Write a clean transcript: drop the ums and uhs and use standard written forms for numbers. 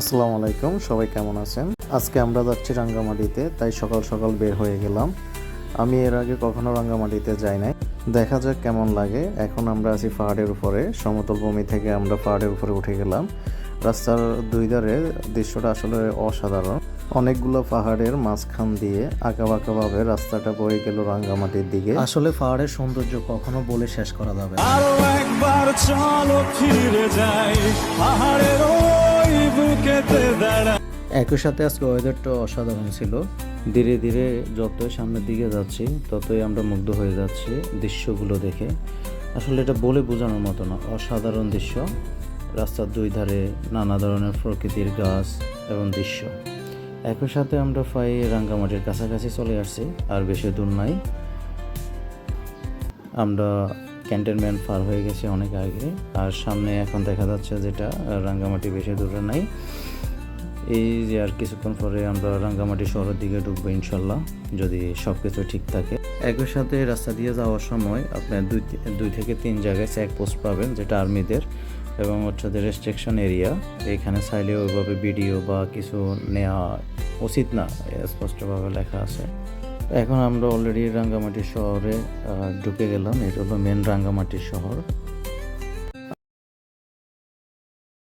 আসসালামু আলাইকুম, সবাই কেমন আছেন? আজকে আমরা যাচ্ছি রাঙ্গামাটিতে, তাই সকাল সকাল বের হয়ে গেলাম। আমি এর আগে কখনো রাঙ্গামাটিতে যাই নাই, দেখা যাক কেমন লাগে। এখন আমরা আছি পাহাড়ের উপরে, সমতল ভূমি থেকে আমরা পাহাড়ের উপরে উঠে গেলাম। রাস্তার দুই ধারে দৃশ্যটা আসলে অসাধারণ। অনেকগুলো পাহাড়ের মাঝখান দিয়ে আঁকাবাঁকাভাবে রাস্তাটা বয়ে গেল রাঙ্গামাটির দিকে। আসলে পাহাড়ের সৌন্দর্য কখনো বলে শেষ করা যাবে না। আরো একবার চলো ফিরে যাই পাহাড়ের ওই বুকেতে দাঁড়া। একই সাথে আজকে ওয়েদারটা অসাধারণ ছিল। ধীরে ধীরে যতই সামনের দিকে যাচ্ছি ততই আমরা মুগ্ধ হয়ে যাচ্ছি দৃশ্যগুলো দেখে। আসলে এটা বলে বোঝানোর মতো না, অসাধারণ দৃশ্য। রাস্তার দুই ধারে নানা ধরনের প্রকৃতির গাছ এবং দৃশ্য। একই সাথে আমরা প্রায় রাঙ্গামাটির কাছাকাছি চলে আসছি, আর বেশি দূর নাই। আমরা ক্যান্টনমেন্ট পার হয়ে গেছি অনেক আগে, আর সামনে এখন দেখা যাচ্ছে যেটা রাঙ্গামাটি বেশি দূরে নাই। এই যে আর কিছুক্ষণ পরে আমরা রাঙ্গামাটি শহরের দিকে ঢুকবো ইনশাল্লাহ, যদি সব কিছু ঠিক থাকে। একই সাথে রাস্তা দিয়ে যাওয়ার সময় আপনার দুই থেকে তিন জায়গায় চেকপোস্ট পাবেন, যেটা আর্মিদের, এবং হচ্ছে যে রেস্ট্রিকশন এরিয়া। এখানে চাইলে ওইভাবে ভিডিও বা কিছু নেওয়া উচিত না, স্পষ্টভাবে লেখা আছে। এখন আমরা অলরেডি রাঙ্গামাটি শহরে ঢুকে গেলাম। এটা হলো মেন রাঙ্গামাটি শহর।